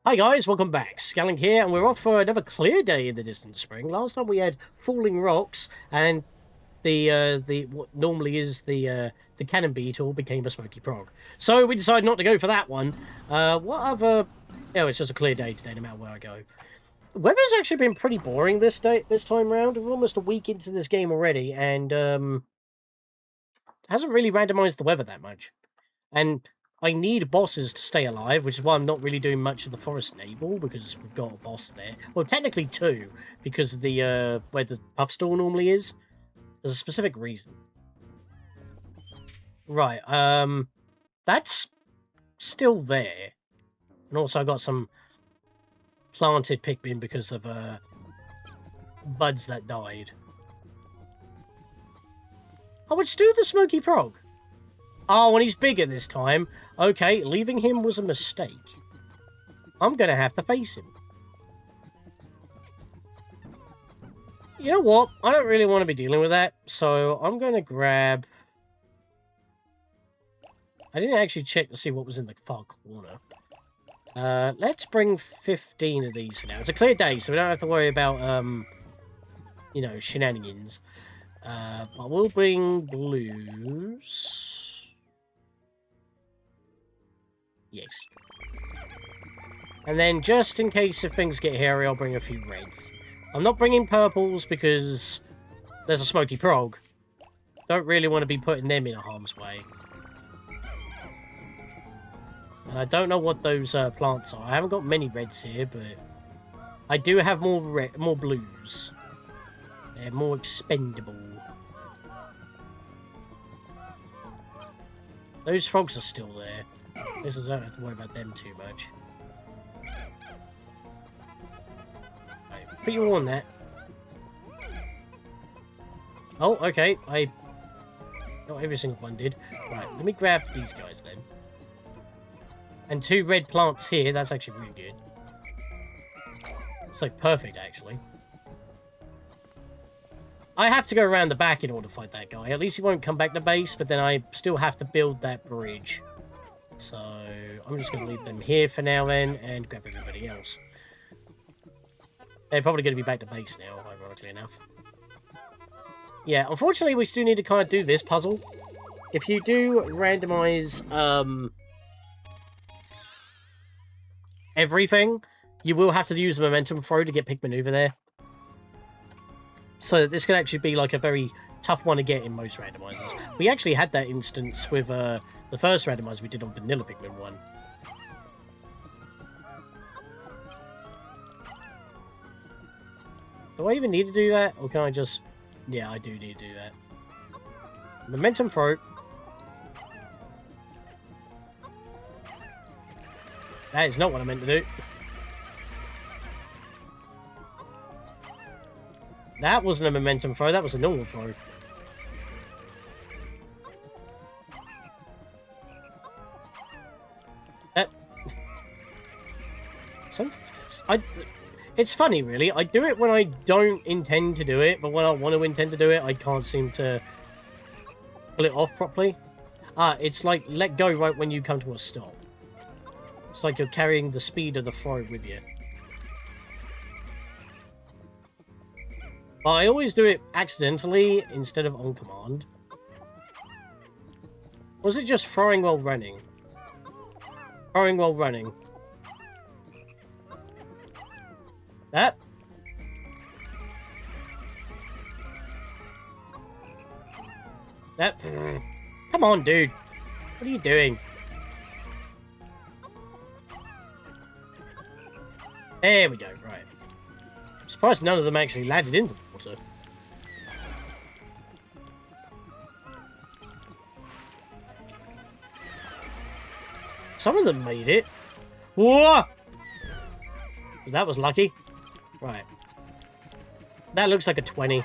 Hi guys, welcome back. Scatlink here, and we're off for another clear day in the distant spring. Last time we had falling rocks, and the what normally is the cannon beetle became a Smokey Progg. So we decided not to go for that one. What other? Oh, it's just a clear day today, no matter where I go. The weather's actually been pretty boring this time round. We're almost a week into this game already, and hasn't really randomized the weather that much. And I need bosses to stay alive, which is why I'm not really doing much of the Forest Navel, because we've got a boss there. Well, technically two, because of the where the Puffstall normally is. There's a specific reason. Right, that's still there. And also I got some planted Pikmin because of buds that died. Oh, it's still the Smokey Progg. Oh, and he's bigger this time. Okay, leaving him was a mistake. I'm going to have to face him. You know what? I don't really want to be dealing with that, so I'm going to grab... I didn't actually check to see what was in the far corner. Let's bring 15 of these for now. It's a clear day, so we don't have to worry about, you know, shenanigans. But we'll bring blues... Yes. And then, just in case if things get hairy, I'll bring a few reds. I'm not bringing purples because there's a Smokey Progg. Don't really want to be putting them in a harm's way. And I don't know what those plants are. I haven't got many reds here, but I do have more blues. They're more expendable. Those frogs are still there. I don't have to worry about them too much. Right, put you on that. Oh, okay. Not every single one did. Right, let me grab these guys then. And 2 red plants here. That's actually really good. It's like perfect, actually. I have to go around the back in order to fight that guy. At least he won't come back to base, but then I still have to build that bridge. So, I'm just going to leave them here for now then, and grab everybody else. They're probably going to be back to base now, ironically enough. Yeah, unfortunately we still need to kind of do this puzzle. If you do randomize everything, you will have to use the momentum throw to get Pikmin over there. So this could actually be like a very tough one to get in most randomizers. We actually had that instance with the first randomizer we did on Vanilla Pikmin 1. Do I even need to do that? Or can I just... Yeah, I do need to do that. Momentum throw. That is not what I meant to do. That wasn't a momentum throw, that was a normal throw. It's funny, really. I do it when I don't intend to do it, but when I want to intend to do it, I can't seem to pull it off properly. It's like let go right when you come to a stop. It's like you're carrying the speed of the throw with you. But I always do it accidentally instead of on command. Or is it just throwing while running? Throwing while running. That. That. Come on, dude. What are you doing? There we go, right. I'm surprised none of them actually landed in the water. Some of them made it. Whoa! That was lucky. Right. That looks like a 20.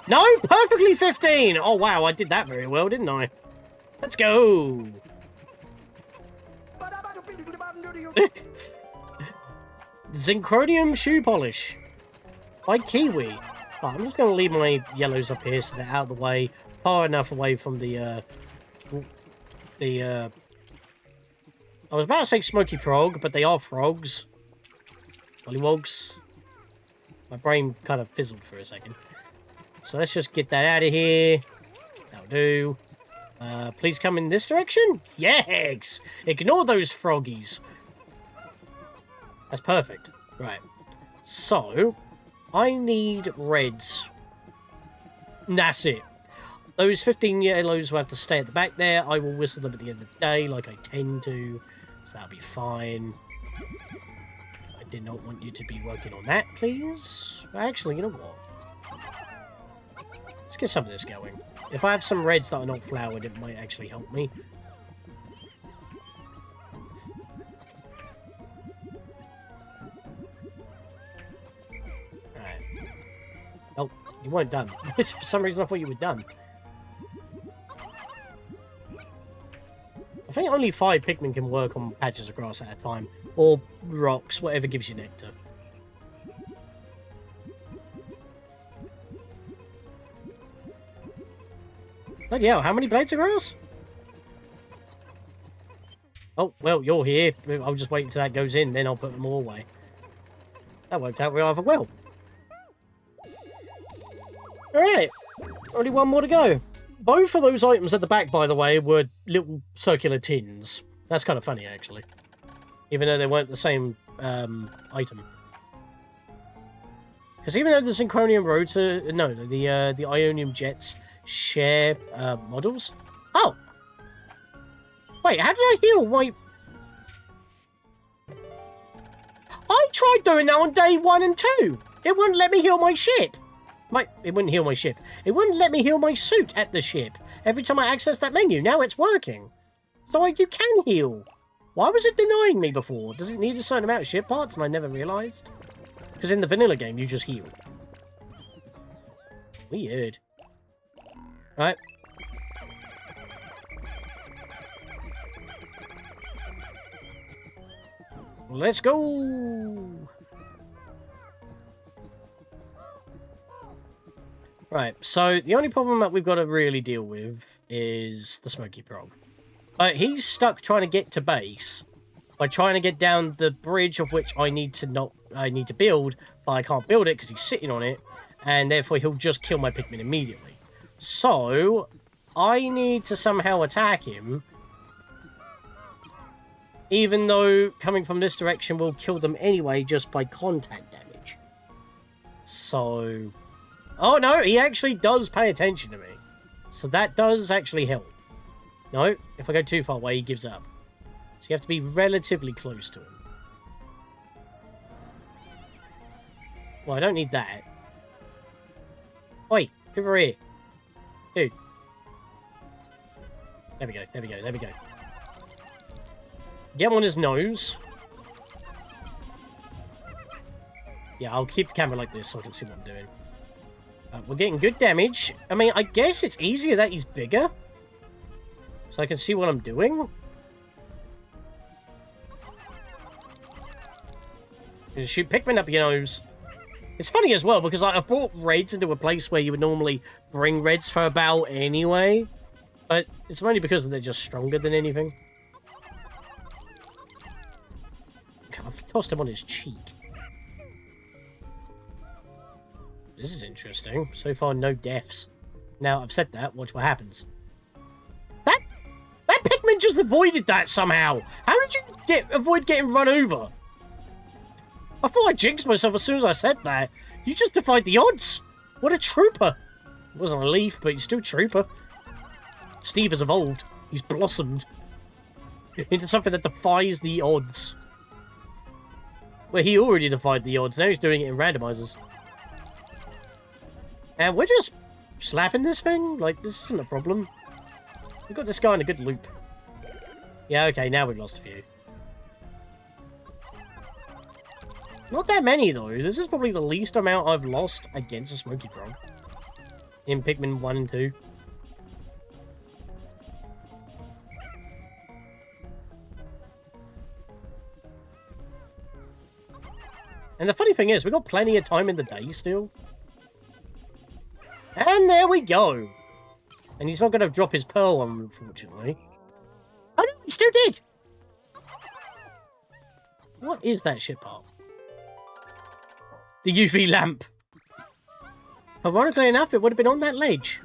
No! Perfectly 15! Oh, wow. I did that very well, didn't I? Let's go! Zinkronium shoe polish. By Kiwi. Right, I'm just going to leave my yellows up here so they're out of the way. Far enough away from the I was about to say Smokey Progg, but they are frogs. Mollywogs. My brain kind of fizzled for a second. So let's just get that out of here. That'll do. Please come in this direction? Yes! Ignore those froggies. That's perfect. Right. So, I need reds. And that's it. Those 15 yellows will have to stay at the back there. I will whistle them at the end of the day, like I tend to. So that'll be fine. I did not want you to be working on that, please. Actually, you know what? Let's get some of this going. If I have some reds that are not flowered, it might actually help me. Alright. Oh, you weren't done. For some reason I thought you were done. I think only 5 Pikmin can work on patches of grass at a time. Or rocks, whatever gives you nectar. Bloody hell, how many blades of grass? Oh, well, you're here. I'll just wait until that goes in, then I'll put them all away. That worked out rather well. Alright, only one more to go. Both of those items at the back, by the way, were little circular tins. That's kind of funny, actually. Even though they weren't the same item. Because even though the Synchronium Rotor... No, the Ionium Jets share models. Oh! Wait, how did I heal my... I tried doing that on day 1 and 2! It wouldn't let me heal my ship! It wouldn't heal my ship. It wouldn't let me heal my suit at the ship. Every time I access that menu, now it's working. So you can heal. Why was it denying me before? Does it need a certain amount of ship parts and I never realised? Because in the vanilla game, you just heal. Weird. Right. Let's go! Right, so the only problem that we've got to really deal with is the Smokey Progg. He's stuck trying to get to base by trying to get down the bridge of which I need to build, but I can't build it because he's sitting on it, and therefore he'll just kill my Pikmin immediately. So, I need to somehow attack him, even though coming from this direction will kill them anyway just by contact damage. So... Oh, no, he actually does pay attention to me. So that does actually help. No, if I go too far away, he gives up. So you have to be relatively close to him. Well, I don't need that. Oi, over here. Dude. There we go, there we go, there we go. Get him on his nose. Yeah, I'll keep the camera like this so I can see what I'm doing. We're getting good damage. I mean, I guess it's easier that he's bigger. So I can see what I'm doing. Just shoot Pikmin up your nose. It's funny as well, because I brought reds into a place where you would normally bring reds for a battle anyway. But it's mainly because they're just stronger than anything. I've tossed him on his cheek. This is interesting. So far, no deaths. Now, I've said that. Watch what happens. That Pikmin just avoided that somehow. How did you avoid getting run over? I thought I jinxed myself as soon as I said that. You just defied the odds. What a trooper. It wasn't a leaf, but he's still a trooper. Steve has evolved. He's blossomed into something that defies the odds. Well, he already defied the odds. Now he's doing it in randomizers. And we're just slapping this thing? Like, this isn't a problem. We've got this guy in a good loop. Yeah, okay, now we've lost a few. Not that many, though. This is probably the least amount I've lost against a Smokey Progg. In Pikmin 1 and 2. And the funny thing is, we've got plenty of time in the day still. And there we go. And he's not going to drop his pearl, unfortunately. Oh no, he still did. What is that shit part? The UV lamp. Ironically enough, it would have been on that ledge.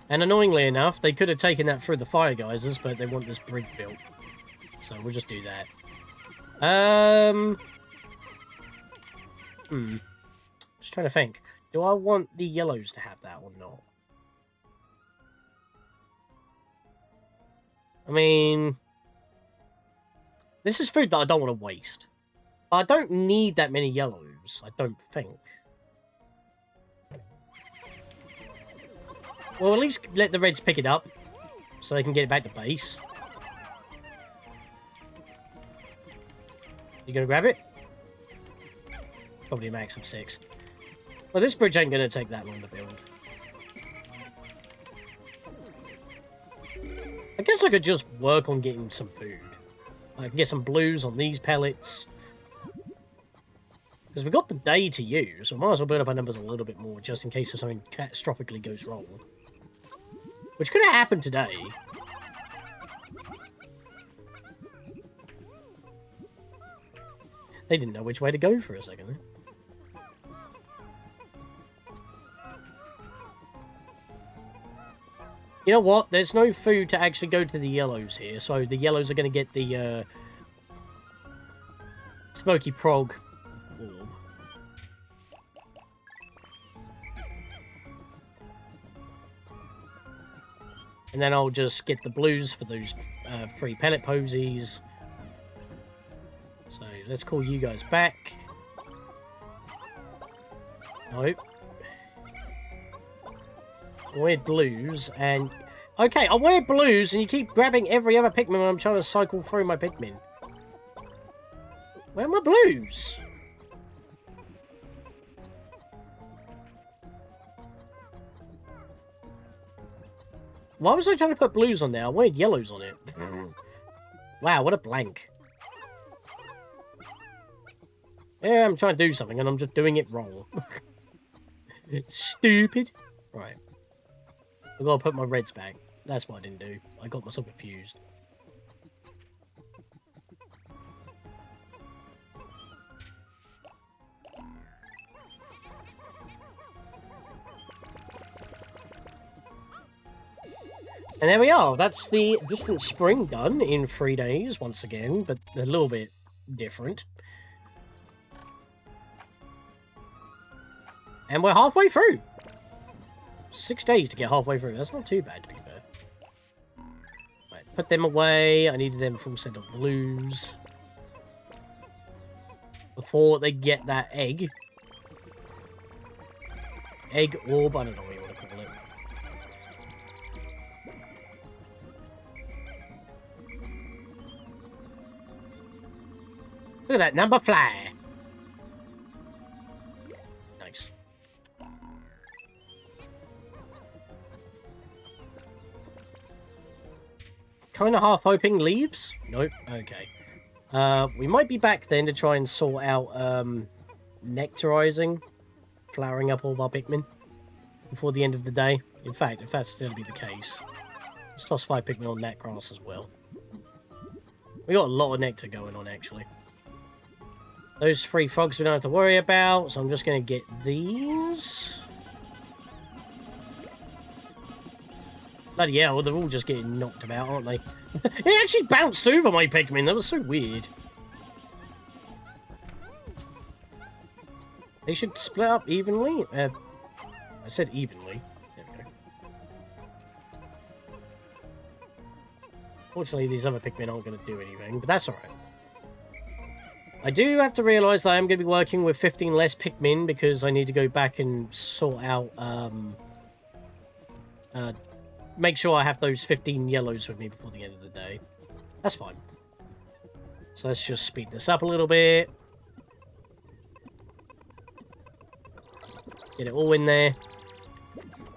And annoyingly enough, they could have taken that through the fire geysers, but they want this bridge built. So we'll just do that. Just trying to think. Do I want the yellows to have that or not? I mean, this is food that I don't want to waste. But I don't need that many yellows, I don't think. Well, at least let the reds pick it up, so they can get it back to base. You gonna grab it? Probably a max of 6. Well, this bridge ain't gonna take that long to build. I guess I could just work on getting some food. I can get some blues on these pellets. Because we've got the day to use, so I might as well build up our numbers a little bit more, just in case something catastrophically goes wrong. Which could have happened today. They didn't know which way to go for a second. You know what? There's no food to actually go to the yellows here, so the yellows are going to get the Smokey Progg orb. And then I'll just get the blues for those 3 pellet posies. So let's call you guys back. Nope. I wanted blues and... Okay, I wanted blues and you keep grabbing every other Pikmin when I'm trying to cycle through my Pikmin. Where are my blues? Why was I trying to put blues on there? I wanted yellows on it. Wow, what a blank. Yeah, I'm trying to do something and I'm just doing it wrong. Stupid. Right. I've got to put my reds back. That's what I didn't do. I got myself confused. And there we are. That's the distant spring done in 3 days once again, but a little bit different. And we're halfway through. 6 days to get halfway through. That's not too bad, to be fair. Right, put them away. I needed them full set of blues. Before they get that egg. Egg orb. I don't know what you want to call it. Look at that number fly. Nice. Kind of half hoping leaves? Nope. Okay. We might be back then to try and sort out nectarizing, flowering up all of our Pikmin before the end of the day. In fact, if that's still to be the case, let's toss 5 Pikmin on that grass as well. We got a lot of nectar going on, actually. Those 3 frogs we don't have to worry about, so I'm just going to get these. Bloody hell, they're all just getting knocked about, aren't they? It actually bounced over my Pikmin, that was so weird. They should split up evenly. I said evenly. There we go. Fortunately, these other Pikmin aren't going to do anything, but that's alright. I do have to realise that I am going to be working with 15 less Pikmin because I need to go back and sort out, make sure I have those 15 yellows with me before the end of the day. That's fine. So let's just speed this up a little bit. Get it all in there.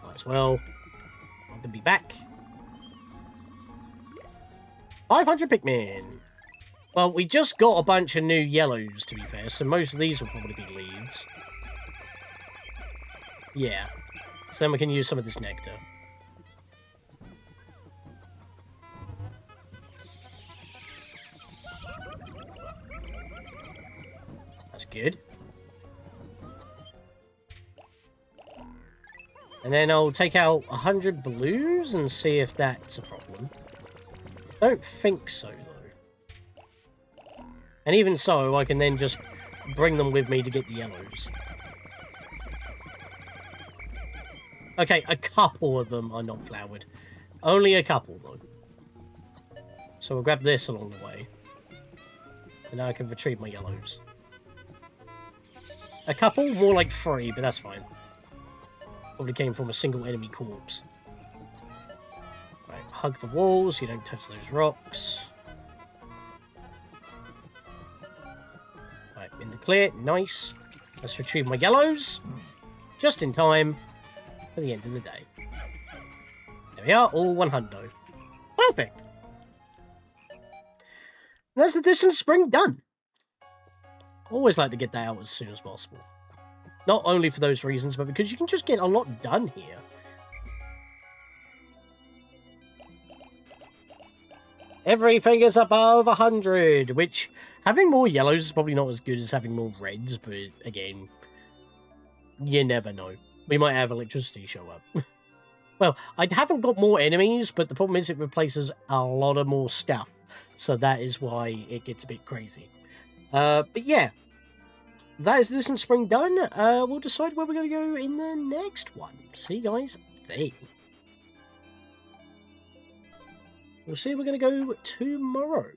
Might as well. I'm going to be back. 500 Pikmin. Well, we just got a bunch of new yellows, to be fair, so most of these will probably be leaves. Yeah. So then we can use some of this nectar. good. And then I'll take out 100 blues and see if that's a problem. Don't think so, though. And even so, I can then just bring them with me to get the yellows. Okay, a couple of them are not flowered. Only a couple, though. So we'll grab this along the way. And now I can retrieve my yellows. A couple? More like 3, but that's fine. Probably came from a single enemy corpse. Right, hug the walls, you don't touch those rocks. Right, in the clear, nice. Let's retrieve my yellows. Just in time for the end of the day. There we are, all 100. Perfect! And that's the Distant Spring done. Always like to get that out as soon as possible. Not only for those reasons, but because you can just get a lot done here. Everything is above 100, which having more yellows is probably not as good as having more reds, but again, you never know. We might have electricity show up. Well, I haven't got more enemies, but the problem is it replaces a lot of more stuff. So that is why it gets a bit crazy. But yeah, that is Distant Spring done. We'll decide where we're going to go in the next one. See you guys then. We'll see where we're going to go tomorrow.